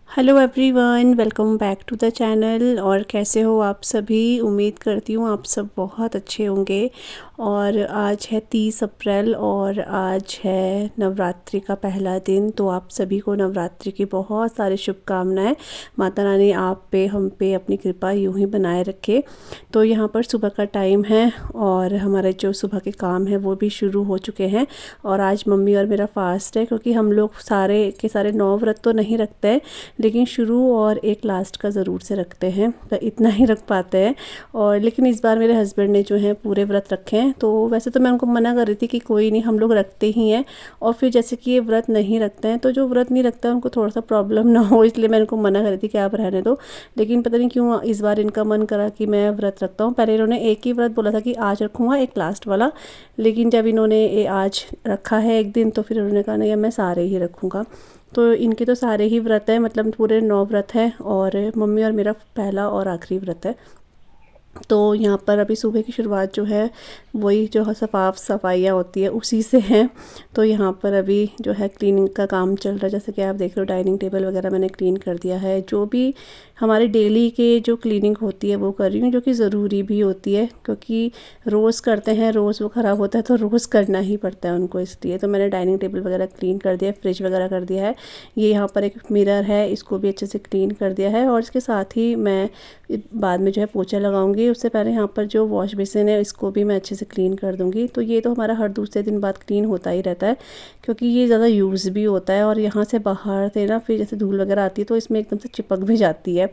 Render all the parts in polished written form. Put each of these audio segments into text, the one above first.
Hello everyone, welcome back to the channel. और कैसे हो आप सभी? उम्मीद करती हूँ आप सब बहुत अच्छे होंगे। और आज है 30 अप्रैल और आज है नवरात्रि का पहला दिन। तो आप सभी को नवरात्रि की बहुत सारी शुभकामनाएं। माता रानी आप पे हम पे अपनी कृपा यूं ही बनाए रखे। तो यहाँ पर सुबह का टाइम है और हमारे जो सुबह के काम है वो भी शुरू हो चुके हैं। और आज मम्मी और मेरा फास्ट है, क्योंकि हम लोग सारे के सारे 9 व्रत तो नहीं रखते हैं, लेकिन शुरू और एक लास्ट का ज़रूर से रखते हैं, तो इतना ही रख पाते हैं। और लेकिन इस बार मेरे हस्बैंड ने जो है पूरे व्रत रखे हैं। तो वैसे तो मैं उनको मना कर रही थी कि कोई नहीं, हम लोग रखते ही हैं। और फिर जैसे कि ये व्रत नहीं रखते हैं, तो जो व्रत नहीं रखता है उनको थोड़ा सा प्रॉब्लम ना हो, इसलिए मैं उनको मना कर रही थी कि आप रहने दो। लेकिन पता नहीं क्यों इस बार इनका मन करा कि मैं व्रत रखता हूँ। पहले इन्होंने एक ही व्रत बोला था कि आज रखूँगा, एक लास्ट वाला। लेकिन जब इन्होंने आज रखा है एक दिन, तो फिर उन्होंने कहा नहीं, मैं सारे ही रखूँगा। तो इनके तो सारे ही व्रत हैं, मतलब पूरे 9 व्रत हैं। और मम्मी और मेरा पहला और आखिरी व्रत है। तो यहाँ पर अभी सुबह की शुरुआत जो है वही जो साफ़ सफाइयाँ होती है उसी से हैं। तो यहाँ पर अभी जो है क्लीनिंग का काम चल रहा है। जैसे कि आप देख रहे हो, डाइनिंग टेबल वगैरह मैंने क्लीन कर दिया है। जो भी हमारी डेली के जो क्लीनिंग होती है वो कर रही हूँ, जो कि ज़रूरी भी होती है, क्योंकि रोज़ करते हैं, रोज़ वो ख़राब होता है तो रोज़ करना ही पड़ता है उनको। इसलिए तो मैंने डाइनिंग टेबल वगैरह क्लीन कर दिया है, फ्रिज वगैरह कर दिया है। ये यहाँ पर एक मिरर है, इसको भी अच्छे से क्लीन कर दिया है। और इसके साथ ही मैं बाद में जो है पोछा लगाऊंगी। उससे पहले यहाँ पर जो वॉश बेसिन है इसको भी मैं अच्छे से क्लीन कर दूंगी। तो ये तो हमारा हर दूसरे दिन बाद क्लीन होता ही रहता है, क्योंकि ये ज़्यादा यूज़ भी होता है। और यहाँ से बाहर से ना फिर जैसे धूल वगैरह आती है तो इसमें एकदम से चिपक भी जाती है,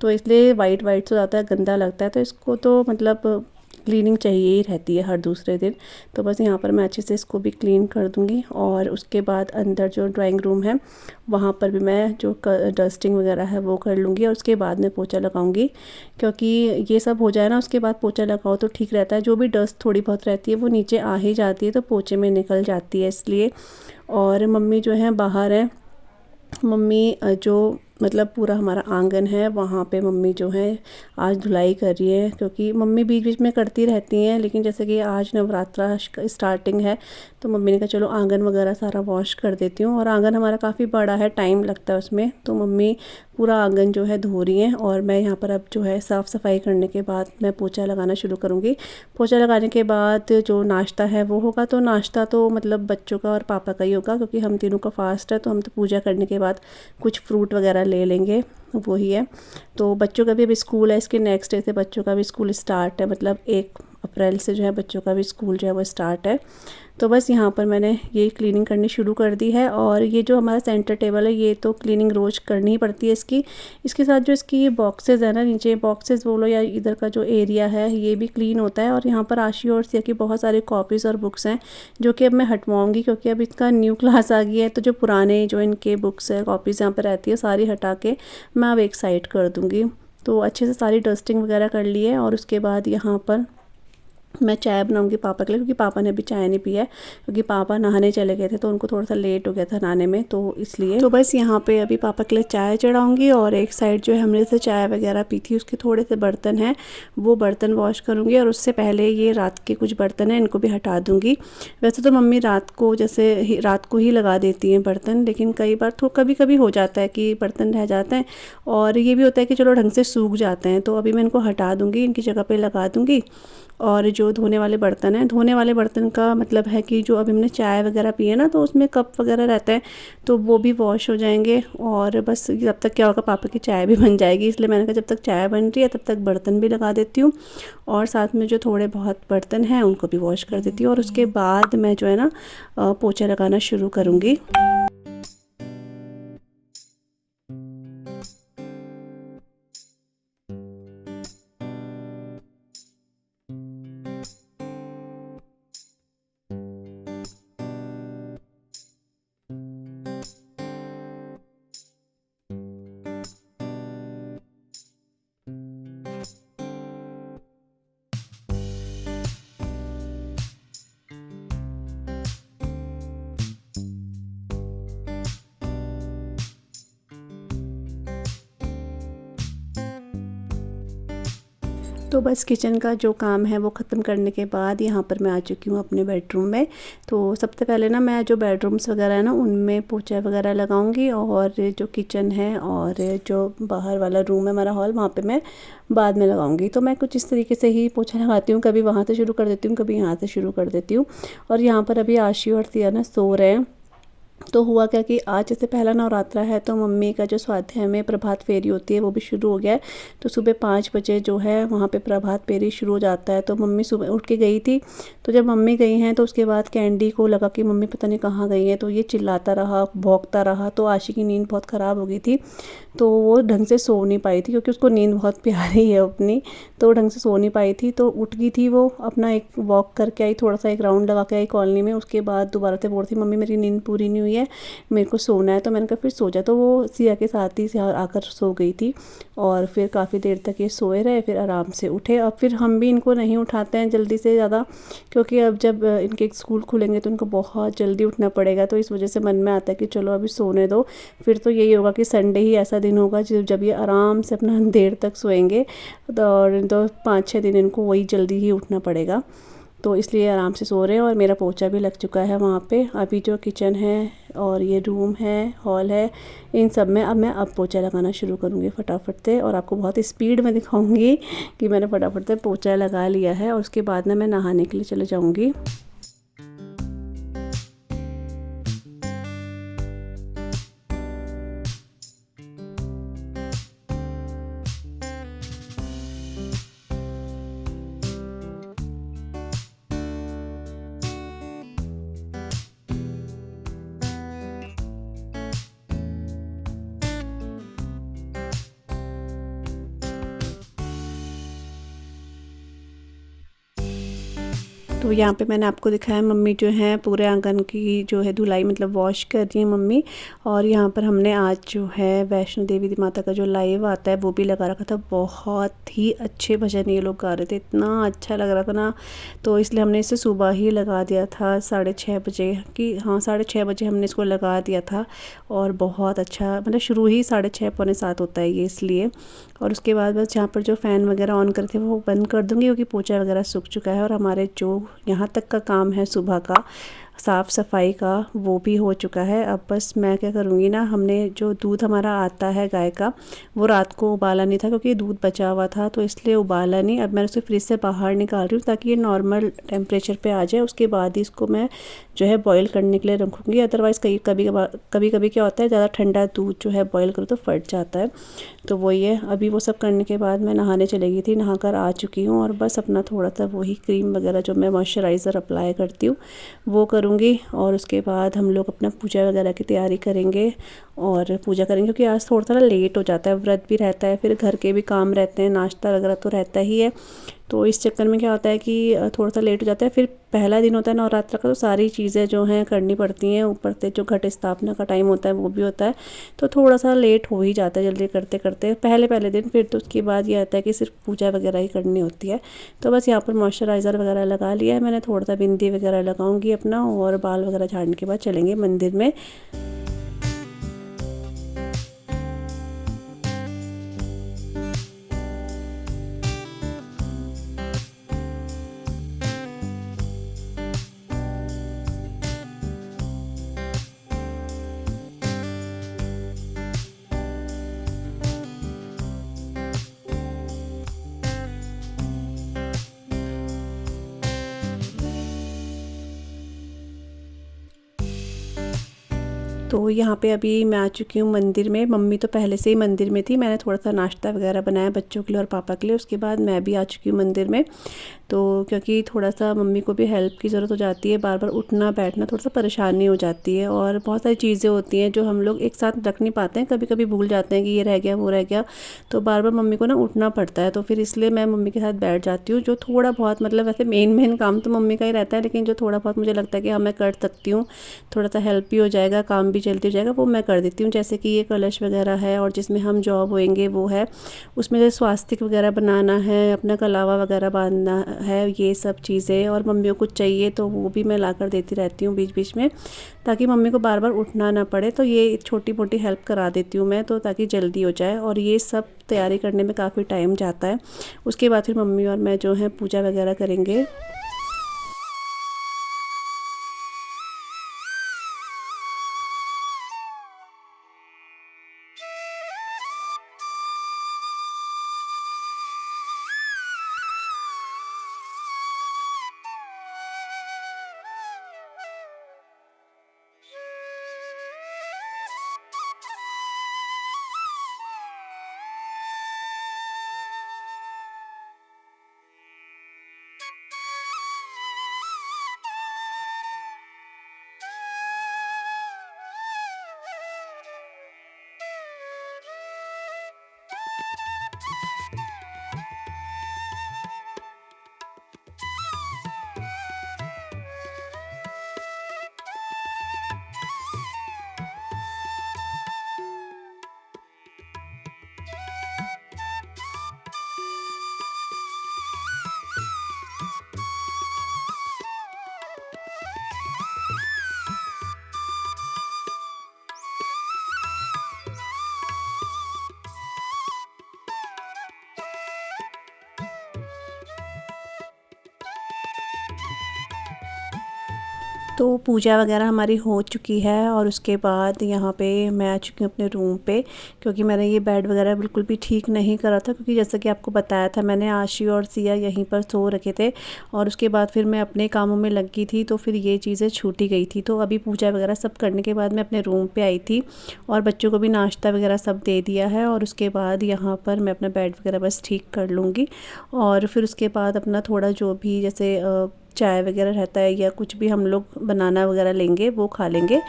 तो इसलिए वाइट वाइट हो जाता है, गंदा लगता है। तो इसको तो मतलब क्लीनिंग चाहिए ही रहती है हर दूसरे दिन। तो बस यहाँ पर मैं अच्छे से इसको भी क्लीन कर दूँगी। और उसके बाद अंदर जो ड्राइंग रूम है वहाँ पर भी मैं जो डस्टिंग वगैरह है वो कर लूँगी। और उसके बाद मैं पोछा लगाऊंगी, क्योंकि ये सब हो जाए ना उसके बाद पोछा लगाओ तो ठीक रहता है। जो भी डस्ट थोड़ी बहुत रहती है वो नीचे आ ही जाती है, तो पोछे में निकल जाती है इसलिए। और मम्मी जो है बाहर है। मम्मी जो मतलब पूरा हमारा आंगन है वहाँ पे मम्मी जो है आज धुलाई कर रही है, क्योंकि मम्मी बीच बीच में करती रहती हैं। लेकिन जैसे कि आज नवरात्रा स्टार्टिंग है तो मम्मी ने कहा चलो आंगन वगैरह सारा वॉश कर देती हूँ। और आंगन हमारा काफ़ी बड़ा है, टाइम लगता है उसमें, तो मम्मी पूरा आंगन जो है धो रही हैं। और मैं यहाँ पर अब जो है साफ़ सफाई करने के बाद मैं पोछा लगाना शुरू करूँगी। पोछा लगाने के बाद जो नाश्ता है वो होगा। तो नाश्ता तो मतलब बच्चों का और पापा का ही होगा, क्योंकि हम तीनों का फास्ट है। तो हम तो पूजा करने के बाद कुछ फ्रूट वगैरह ले लेंगे, वही है। तो बच्चों का भी अभी स्कूल है, इसके नेक्स्ट डे से बच्चों का भी स्कूल स्टार्ट है, मतलब 1 अप्रैल से जो है बच्चों का भी स्कूल जो है वो स्टार्ट है। तो बस यहाँ पर मैंने ये क्लीनिंग करनी शुरू कर दी है। और ये जो हमारा सेंटर टेबल है ये तो क्लीनिंग रोज़ करनी ही पड़ती है इसकी। इसके साथ जो इसकी ये बॉक्सेस है ना, नीचे बॉक्सेस बोलो या इधर का जो एरिया है ये भी क्लीन होता है। और यहाँ पर आशी और सिया की बहुत सारे कॉपीज़ और बुक्स हैं, जो कि अब मैं हटवाऊँगी, क्योंकि अब इसका न्यू क्लास आ गई है। तो जो पुराने जो इनके बुक्स है, कॉपीज़ यहाँ पर रहती है, सारी हटा के मैं अब एक साइड कर दूँगी। तो अच्छे से सारी डस्टिंग वगैरह कर ली है। और उसके बाद यहाँ पर मैं चाय बनाऊंगी पापा के लिए, क्योंकि पापा ने अभी चाय नहीं पी है, क्योंकि पापा नहाने चले गए थे तो उनको थोड़ा सा लेट हो गया था नहाने में, तो इसलिए। तो बस यहाँ पे अभी पापा के लिए चाय चढ़ाऊंगी। और एक साइड जो है हमने से चाय वगैरह पी थी उसके थोड़े से बर्तन हैं, वो बर्तन वॉश करूँगी। और उससे पहले ये रात के कुछ बर्तन हैं, इनको भी हटा दूँगी। वैसे तो मम्मी रात को जैसे रात को ही लगा देती हैं बर्तन, लेकिन कई बार तो कभी कभी हो जाता है कि बर्तन रह जाते हैं। और ये भी होता है कि चलो ढंग से सूख जाते हैं, तो अभी मैं इनको हटा दूँगी, इनकी जगह पर लगा दूँगी। और जो धोने वाले बर्तन हैं, धोने वाले बर्तन का मतलब है कि जो अभी हमने चाय वगैरह पी है ना, तो उसमें कप वगैरह रहता है, तो वो भी वॉश हो जाएंगे। और बस जब तक क्या होगा, पापा की चाय भी बन जाएगी। इसलिए मैंने कहा जब तक चाय बन रही है तब तक बर्तन भी लगा देती हूँ, और साथ में जो थोड़े बहुत बर्तन हैं उनको भी वॉश कर देती हूँ। और उसके बाद मैं जो है ना पोछा लगाना शुरू करूँगी। तो बस किचन का जो काम है वो ख़त्म करने के बाद यहाँ पर मैं आ चुकी हूँ अपने बेडरूम में। तो सबसे पहले ना मैं जो बेडरूम्स वगैरह है ना उनमें पोछा वगैरह लगाऊंगी, और जो किचन है और जो बाहर वाला रूम है हमारा हॉल, वहाँ पे मैं बाद में लगाऊंगी। तो मैं कुछ इस तरीके से ही पोछा लगाती हूँ, कभी वहाँ से शुरू कर देती हूँ, कभी यहाँ से शुरू कर देती हूँ। और यहाँ पर अभी आशी और सिया ना सो रहे हैं। तो हुआ क्या कि आज जैसे पहला नवरात्रा है तो मम्मी का जो स्वाध्याय में प्रभात फेरी होती है वो भी शुरू हो गया है। तो सुबह 5 बजे जो है वहाँ पे प्रभात फेरी शुरू हो जाता है। तो मम्मी सुबह उठ के गई थी। तो जब मम्मी गई हैं तो उसके बाद कैंडी को लगा कि मम्मी पता नहीं कहाँ गई है, तो ये चिल्लाता रहा, भौंकता रहा। तो आशी की नींद बहुत ख़राब हो गई थी, तो वो ढंग से सो नहीं पाई थी, क्योंकि उसको नींद बहुत प्यारी है अपनी। तो ढंग से सो नहीं पाई थी, तो उठ गई थी वो, अपना एक वॉक करके आई, थोड़ा सा एक राउंड लगा के आई कॉलोनी में। उसके बाद दोबारा से बोल रही थी मम्मी मेरी नींद पूरी नहीं हुई है, मेरे को सोना है। तो मैंने कहा फिर सो जा। तो वो सिया के साथ ही आकर सो गई थी, और फिर काफ़ी देर तक ये सोए रहे, फिर आराम से उठे। अब फिर हम भी इनको नहीं उठाते हैं जल्दी से ज़्यादा, क्योंकि अब जब इनके स्कूल खुलेंगे तो इनको बहुत जल्दी उठना पड़ेगा। तो इस वजह से मन में आता है कि चलो अभी सोने दो। फिर तो यही होगा कि संडे ही ऐसा दिन होगा जब ये आराम से अपना देर तक सोएंगे, और तो 5-6 दिन इनको वही जल्दी ही उठना पड़ेगा। तो इसलिए आराम से सो रहे हैं। और मेरा पोछा भी लग चुका है वहाँ पे। अभी जो किचन है और ये रूम है, हॉल है, इन सब में अब मैं पोछा लगाना शुरू करूँगी फटाफट से, और आपको बहुत स्पीड में दिखाऊंगी कि मैंने फटाफट से पोछा लगा लिया है। और उसके बाद ना मैं नहाने के लिए चले जाऊँगी। तो यहाँ पे मैंने आपको दिखाया मम्मी जो है पूरे आंगन की जो है धुलाई मतलब वॉश कर रही है मम्मी। और यहाँ पर हमने आज जो है वैष्णो देवी माता का जो लाइव आता है वो भी लगा रखा था। बहुत ही अच्छे भजन ये लोग गा रहे थे, इतना अच्छा लग रहा था ना। तो इसलिए हमने इसे सुबह ही लगा दिया था 6:30 बजे कि हाँ 6:30 बजे हमने इसको लगा दिया था। और बहुत अच्छा मतलब शुरू ही 6:30 पौने 7 होता है ये, इसलिए। और उसके बाद बस यहाँ पर जो फ़ैन वगैरह ऑन करके वो बंद कर दूँगी, क्योंकि पोछा वगैरह सूख चुका है। और हमारे जो यहाँ तक का काम है सुबह का साफ़ सफाई का वो भी हो चुका है। अब बस मैं क्या करूँगी ना, हमने जो दूध हमारा आता है गाय का वो रात को उबाला नहीं था, क्योंकि दूध बचा हुआ था, तो इसलिए उबाला नहीं। अब मैं उसे फ्रिज से बाहर निकाल रही हूँ ताकि ये नॉर्मल टेम्परेचर पे आ जाए। उसके बाद ही इसको मैं जो है बॉईल करने के लिए रखूँगी। अदरवाइज़ कभी कभी क्या होता है ज़्यादा ठंडा दूध जो है बॉईल करो तो फट जाता है। तो वही है। अभी वो सब करने के बाद मैं नहाने चली गई थी, नहाकर आ चुकी हूँ। और बस अपना थोड़ा सा वही क्रीम वगैरह जो मैं मॉइस्चराइज़र अप्लाई करती हूँ वो करूँगी। और उसके बाद हम लोग अपना पूजा वगैरह की तैयारी करेंगे और पूजा करेंगे, क्योंकि आज थोड़ा सा लेट हो जाता है, व्रत भी रहता है, फिर घर के भी काम रहते हैं, नाश्ता वगैरह तो रहता ही है। तो इस चक्कर में क्या होता है कि थोड़ा सा लेट हो जाता है। फिर पहला दिन होता है नवरात्र का, तो सारी चीज़ें जो हैं करनी पड़ती हैं। ऊपर से जो घट स्थापना का टाइम होता है वो भी होता है, तो थोड़ा सा लेट हो ही जाता है जल्दी करते करते पहले दिन। फिर तो उसके बाद ये आता है कि सिर्फ पूजा वगैरह ही करनी होती है। तो बस यहाँ पर मॉइस्चराइज़र वगैरह लगा लिया है मैंने, थोड़ा सा बिंदी वगैरह लगाऊंगी अपना, और बाल वगैरह झाड़ने के बाद चलेंगे मंदिर में। तो यहाँ पे अभी मैं आ चुकी हूँ मंदिर में। मम्मी तो पहले से ही मंदिर में थी, मैंने थोड़ा सा नाश्ता वगैरह बनाया बच्चों के लिए और पापा के लिए। उसके बाद मैं भी आ चुकी हूँ मंदिर में। तो क्योंकि थोड़ा सा मम्मी को भी हेल्प की ज़रूरत हो जाती है, बार बार उठना बैठना थोड़ा सा परेशानी हो जाती है, और बहुत सारी चीज़ें होती हैं जो हम लोग एक साथ रख नहीं पाते हैं, कभी कभी भूल जाते हैं कि ये रह गया वो रह गया, तो बार बार मम्मी को ना उठना पड़ता है। तो फिर इसलिए मैं मम्मी के साथ बैठ जाती हूँ। जो थोड़ा बहुत मतलब वैसे मेन काम तो मम्मी का ही रहता है, लेकिन जो थोड़ा बहुत मुझे लगता है कि हाँ मैं कर सकती हूँ, थोड़ा सा हेल्प भी हो जाएगा, काम भी जल्दी हो जाएगा वो मैं कर देती हूँ। जैसे कि ये कलश वगैरह है और जिसमें हम जॉब होएंगे वो है, उसमें जैसे स्वास्तिक वगैरह बनाना है, अपना कलावा वगैरह बांधना है, ये सब चीज़ें। और मम्मियों को चाहिए तो वो भी मैं ला कर देती रहती हूँ बीच बीच में, ताकि मम्मी को बार बार उठना ना पड़े। तो ये छोटी मोटी हेल्प करा देती हूँ मैं, तो ताकि जल्दी हो जाए। और ये सब तैयारी करने में काफ़ी टाइम जाता है। उसके बाद फिर मम्मी और मैं जो है पूजा वगैरह करेंगे। तो पूजा वगैरह हमारी हो चुकी है और उसके बाद यहाँ पे मैं आ चुकी हूँ अपने रूम पे, क्योंकि मैंने ये बेड वगैरह बिल्कुल भी ठीक नहीं करा था। क्योंकि जैसा कि आपको बताया था मैंने, आशी और सिया यहीं पर सो रखे थे और उसके बाद फिर मैं अपने कामों में लगी थी, तो फिर ये चीज़ें छूटी गई थी। तो अभी पूजा वगैरह सब करने के बाद मैं अपने रूम पर आई थी और बच्चों को भी नाश्ता वगैरह सब दे दिया है। और उसके बाद यहाँ पर मैं अपना बेड वगैरह बस ठीक कर लूँगी और फिर उसके बाद अपना थोड़ा जो भी जैसे चाय वगैरह रहता है या कुछ भी हम लोग बनाना वगैरह लेंगे वो खा लेंगे।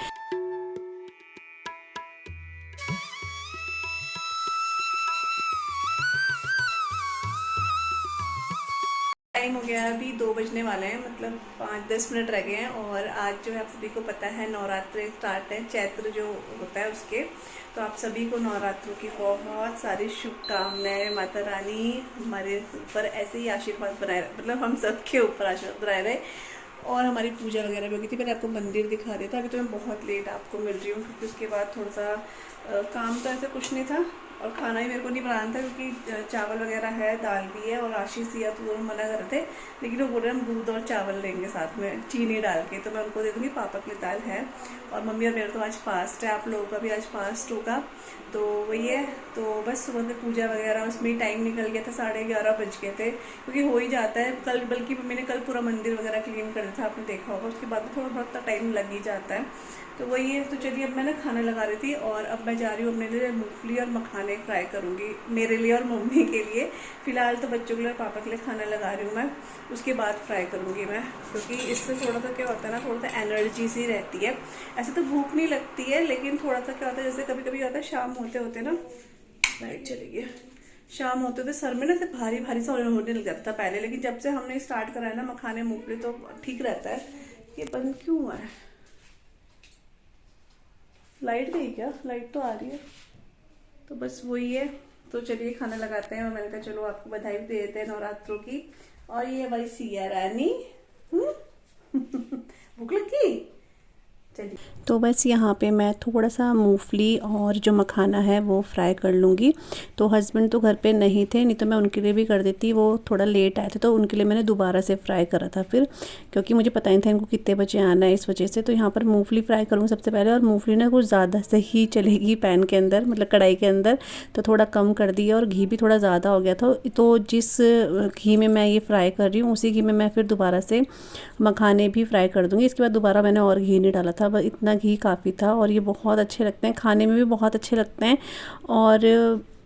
टाइम हो गया है, अभी 2 बजने वाले हैं, मतलब 5-10 मिनट रह गए हैं। और आज जो है आप सभी को पता है नवरात्रि स्टार्ट है, चैत्र जो होता है उसके। तो आप सभी को नवरात्रों की बहुत सारी शुभकामनाएं। माता रानी हमारे ऊपर ऐसे ही आशीर्वाद बनाए, मतलब हम सबके ऊपर आशीर्वाद बनाए रहे। और हमारी पूजा वगैरह भी हो गई थी। मैंने आपको मंदिर दिखा दिया था। अभी तो मैं बहुत लेट आपको मिल रही हूँ, क्योंकि उसके बाद थोड़ा सा काम तो ऐसे कुछ नहीं था और खाना ही मेरे को नहीं बनाना था, क्योंकि चावल वगैरह है, दाल भी है। और आशीष सिया तो दोनों मना कर रहे थे, लेकिन वो बोल रहे हम दूध और चावल लेंगे साथ में चीनी डाल के, तो मैं उनको दे दूँगी। पापा के लिए दाल है और मम्मी और मेरा तो आज फास्ट है। आप लोगों का भी आज फास्ट होगा, तो वही है। तो बस सुबह से पूजा वगैरह उसमें ही टाइम निकल गया था, 11:30 बज गए थे, क्योंकि हो ही जाता है। कल बल्कि मैंने कल पूरा मंदिर वगैरह क्लीन कर दिया था, आपने देखा होगा। उसके बाद थोड़ा बहुत टाइम लग ही जाता है, तो वही है। तो चलिए अब मैं ना खाना लगा रही थी और अब मैं जा रही हूँ अपने लिए मूंगफली और मखाने फ्राई करूँगी, मेरे लिए और मम्मी के लिए। फ़िलहाल तो बच्चों के लिए और पापा के लिए खाना लगा रही हूँ मैं, उसके बाद फ्राई करूँगी मैं। क्योंकि इससे थोड़ा सा क्या होता है ना, थोड़ा सा एनर्जी सी रहती है। ऐसे तो भूख नहीं लगती है, लेकिन थोड़ा सा क्या होता है, जैसे कभी कभी होता है शाम होते होते ना, लाइट चली गई, शाम होते होते सर में ना ऐसे भारी भारी सा होने लग जाता था पहले। लेकिन जब से हमने स्टार्ट करा है ना मखाने मूंगफली, तो ठीक रहता है। ये बंद क्यों हुआ है? लाइट गई क्या? लाइट तो आ रही है। तो बस वही है। तो चलिए खाना लगाते हैं और मैंने कहा चलो आपको बधाई भी दे देते हैं नवरात्रों की। और ये हमारी सिया रानी भूख लगी। तो बस यहाँ पे मैं थोड़ा सा मूंगफली और जो मखाना है वो फ्राई कर लूँगी। तो हस्बैंड तो घर पे नहीं थे, नहीं तो मैं उनके लिए भी कर देती। वो थोड़ा लेट आए थे, तो उनके लिए मैंने दोबारा से फ्राई करा था फिर, क्योंकि मुझे पता नहीं था इनको कितने बजे आना है, इस वजह से। तो यहाँ पर मूंगफली फ्राई करूँगी सबसे पहले। और मूंगफली ना कुछ ज़्यादा से ही चलेगी पैन के अंदर, मतलब कढ़ाई के अंदर, तो थोड़ा कम कर दिया। और घी भी थोड़ा ज़्यादा हो गया था, तो जिस घी में मैं ये फ्राई कर रही हूँ उसी घी में मैं फिर दोबारा से मखाने भी फ्राई कर दूँगी। इसके बाद दोबारा मैंने और घी नहीं डाला था, बस इतना घी काफ़ी था। और ये बहुत अच्छे लगते हैं, खाने में भी बहुत अच्छे लगते हैं। और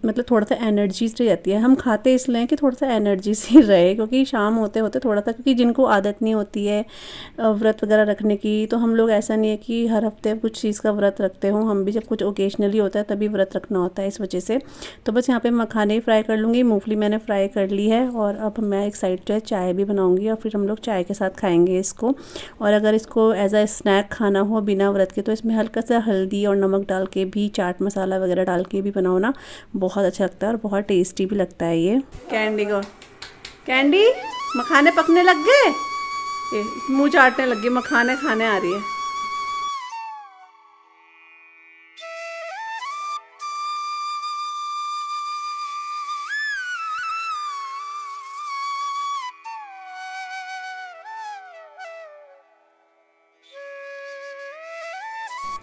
मतलब थोड़ा सा एनर्जी सी रहती है। हम खाते इसलिए कि थोड़ा सा एनर्जी सी रहे, क्योंकि शाम होते होते थोड़ा सा, क्योंकि जिनको आदत नहीं होती है व्रत वगैरह रखने की, तो हम लोग ऐसा नहीं है कि हर हफ्ते कुछ चीज़ का व्रत रखते हो, हम भी जब कुछ ओकेजनली होता है तभी व्रत रखना होता है, इस वजह से। तो बस यहाँ पे मखाने ही फ्राई कर लूँगी, मूंगफली मैंने फ्राई कर ली है, और अब मैं एक साइड जो है चाय भी बनाऊँगी, और फिर हम लोग चाय के साथ खाएँगे इसको। और अगर इसको एज अ स्नैक खाना हो बिना व्रत के, तो इसमें हल्का सा हल्दी और नमक डाल के भी, चाट मसाला वगैरह डाल के भी बनाओ ना, बहुत अच्छा लगता है और बहुत टेस्टी भी लगता है ये। कैंडी को, कैंडी मखाने पकने लग गए, ये मुंह चाटने लग गई, मखाने खाने आ रही है।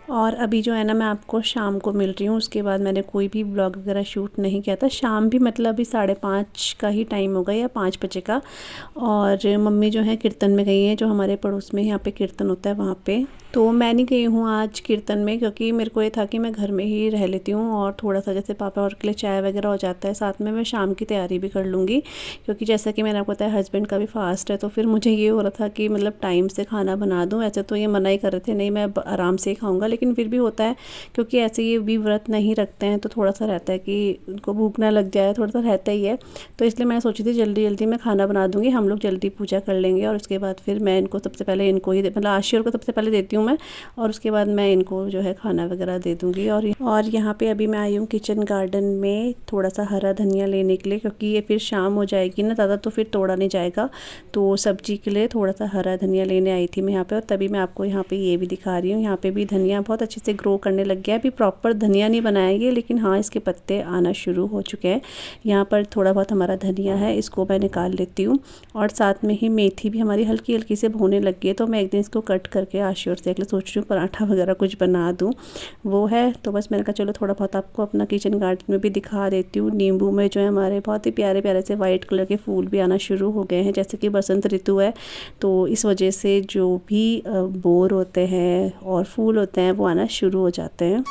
और अभी जो है ना, मैं आपको शाम को मिल रही हूँ, उसके बाद मैंने कोई भी ब्लॉग वगैरह शूट नहीं किया था। शाम भी मतलब अभी 5:30 का ही टाइम हो गया, या 5 बजे का। और मम्मी जो है कीर्तन में गई हैं, जो हमारे पड़ोस में यहाँ पे कीर्तन होता है वहाँ पे। तो मैं नहीं गई हूँ आज कीर्तन में, क्योंकि मेरे को ये था कि मैं घर में ही रह लेती हूँ, और थोड़ा सा जैसे पापा और के लिए चाय वगैरह हो जाता है, साथ में मैं शाम की तैयारी भी कर लूँगी। क्योंकि जैसा कि मैंने आपको बताया, हस्बैंड का भी फास्ट है, तो फिर मुझे ये हो रहा था कि मतलब टाइम से खाना बना दूँ। ऐसे तो ये मना ही कर रहे थे, नहीं मैं आराम से ही खाऊँगा, लेकिन फिर भी होता है, क्योंकि ऐसे ये भी व्रत नहीं रखते हैं, तो थोड़ा सा रहता है कि उनको भूख ना लग जाए, थोड़ा सा रहता ही है। तो इसलिए मैं सोची थी जल्दी जल्दी मैं खाना बना दूँगी, हम लोग जल्दी पूजा कर लेंगे, और उसके बाद फिर मैं इनको सबसे पहले, इनको ही मतलब आशी को सबसे पहले देती हूँ मैं, और उसके बाद मैं इनको जो है खाना वगैरह दे दूँगी। और यहाँ पे अभी मैं आई हूँ किचन गार्डन में थोड़ा सा हरा धनिया लेने के लिए, क्योंकि ये फिर शाम हो जाएगी ना ज़्यादा, तो फिर तोड़ा नहीं जाएगा। तो सब्जी के लिए थोड़ा सा हरा धनिया लेने आई थी मैं यहाँ पे, और तभी मैं आपको यहाँ पे ये भी दिखा रही हूँ। यहाँ पे भी धनिया बहुत अच्छे से ग्रो करने लग गया है। अभी प्रॉपर धनिया नहीं बनाया ये, लेकिन हाँ इसके पत्ते आना शुरू हो चुके हैं। यहाँ पर थोड़ा बहुत हमारा धनिया है, इसको मैं निकाल लेती हूँ। और साथ में ही मेथी भी हमारी हल्की हल्की से होने लग गई है, तो मैं एक दिन इसको कट करके आशी और से सोच रही हूँ पराठा वगैरह कुछ बना दूँ, वो है। तो बस मैंने कहा चलो थोड़ा बहुत आपको अपना किचन गार्डन में भी दिखा देती हूँ। नींबू में जो है हमारे बहुत ही प्यारे प्यारे से वाइट कलर के फूल भी आना शुरू हो गए हैं, जैसे कि बसंत ऋतु है, तो इस वजह से जो भी बोर होते हैं और फूल होते हैं वो आना शुरू हो जाते हैं।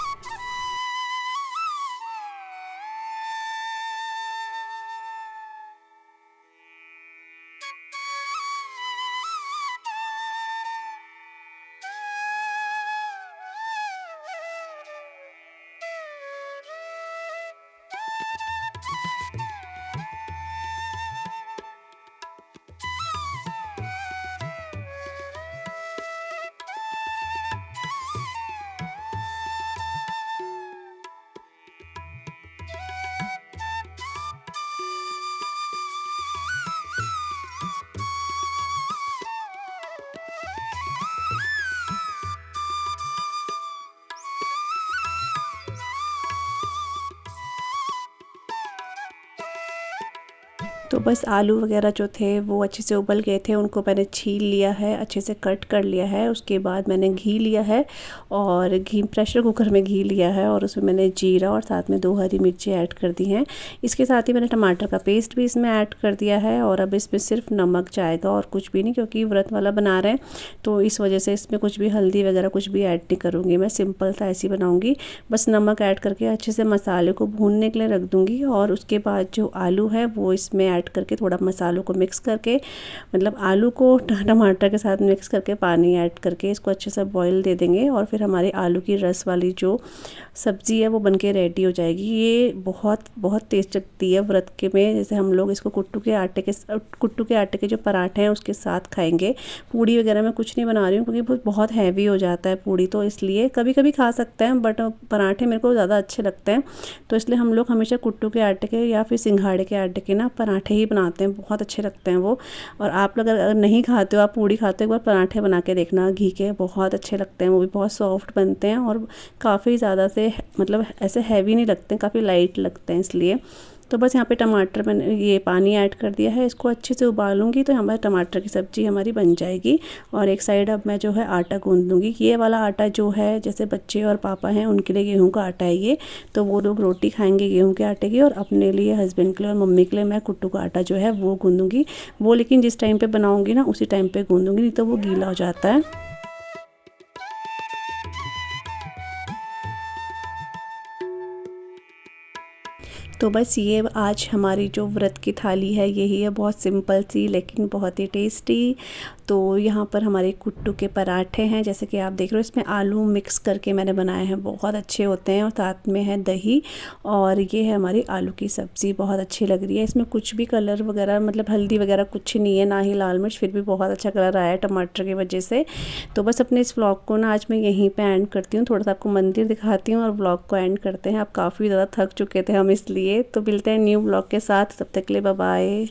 तो बस आलू वगैरह जो थे वो अच्छे से उबल गए थे, उनको मैंने छील लिया है, अच्छे से कट कर लिया है। उसके बाद मैंने घी लिया है, और घी प्रेशर कुकर में घी लिया है, और उसमें मैंने जीरा और साथ में 2 हरी मिर्ची ऐड कर दी हैं। इसके साथ ही मैंने टमाटर का पेस्ट भी इसमें ऐड कर दिया है, और अब इसमें सिर्फ नमक जाएगा और कुछ भी नहीं, क्योंकि व्रत वाला बना रहे हैं, तो इस वजह से इसमें कुछ भी हल्दी वगैरह कुछ भी ऐड नहीं करूँगी, मैं सिंपल सा ऐसी बनाऊँगी। बस नमक ऐड करके अच्छे से मसाले को भूनने के लिए रख दूँगी, और उसके बाद जो आलू है वो इसमें ऐड करके थोड़ा मसालों को मिक्स करके, मतलब आलू को टमाटर के साथ मिक्स करके पानी ऐड करके इसको अच्छे से बॉईल दे देंगे, और फिर हमारी आलू की रस वाली जो सब्ज़ी है वो बनके रेडी हो जाएगी। ये बहुत बहुत टेस्ट लगती है व्रत के में, जैसे हम लोग इसको कुट्टू के आटे के जो पराठे हैं उसके साथ खाएंगे। पूड़ी वगैरह मैं कुछ नहीं बना रही हूँ, क्योंकि बहुत हैवी हो जाता है पूड़ी, तो इसलिए कभी कभी खा सकते हैं, बट पराठे मेरे को ज़्यादा अच्छे लगते हैं, तो इसलिए हम लोग हमेशा कुट्टू के आटे के या फिर सिंघाड़े के आटे के ना पराठे ही बनाते हैं, बहुत अच्छे लगते हैं वो। और आप लोग अगर नहीं खाते हो, आप पूड़ी खाते हो, एक बार पराठे बना के देखना घी के, बहुत अच्छे लगते हैं, वो भी बहुत सॉफ्ट बनते हैं, और काफ़ी ज़्यादा से मतलब ऐसे हैवी नहीं लगते हैं, काफ़ी लाइट लगते हैं इसलिए। तो बस यहाँ पे टमाटर मैंने ये पानी ऐड कर दिया है, इसको अच्छे से उबालूंगी तो हमारे टमाटर की सब्ज़ी हमारी बन जाएगी। और एक साइड अब मैं जो है आटा गूंद दूँगी। ये वाला आटा जो है, जैसे बच्चे और पापा हैं उनके लिए गेहूं का आटा है ये, तो वो लोग रोटी खाएंगे गेहूं के आटे की, और अपने लिए हस्बैंड के लिए और मम्मी के लिए मैं कुट्टू का आटा जो है वो गूंदूँगी। वो लेकिन जिस टाइम पर बनाऊँगी ना उसी टाइम पर गूंदूँगी, नहीं तो वो गीला हो जाता है। तो बस ये आज हमारी जो व्रत की थाली है यही है, बहुत सिंपल सी लेकिन बहुत ही टेस्टी। तो यहाँ पर हमारे कुट्टू के पराठे हैं, जैसे कि आप देख रहे हो, इसमें आलू मिक्स करके मैंने बनाए हैं, बहुत अच्छे होते हैं। और साथ में है दही, और ये है हमारी आलू की सब्ज़ी, बहुत अच्छी लग रही है। इसमें कुछ भी कलर वगैरह मतलब हल्दी वगैरह कुछ नहीं है, ना ही लाल मिर्च, फिर भी बहुत अच्छा कलर आया है टमाटर की वजह से। तो बस अपने इस व्लॉग को ना आज मैं यहीं पे एंड करती हूँ, थोड़ा सा आपको मंदिर दिखाती हूँ और व्लॉग को एंड करते हैं। आप काफ़ी ज़्यादा थक चुके थे हम इसलिए। तो मिलते हैं न्यू व्लॉग के साथ, तब तक के लिए बाय बाय।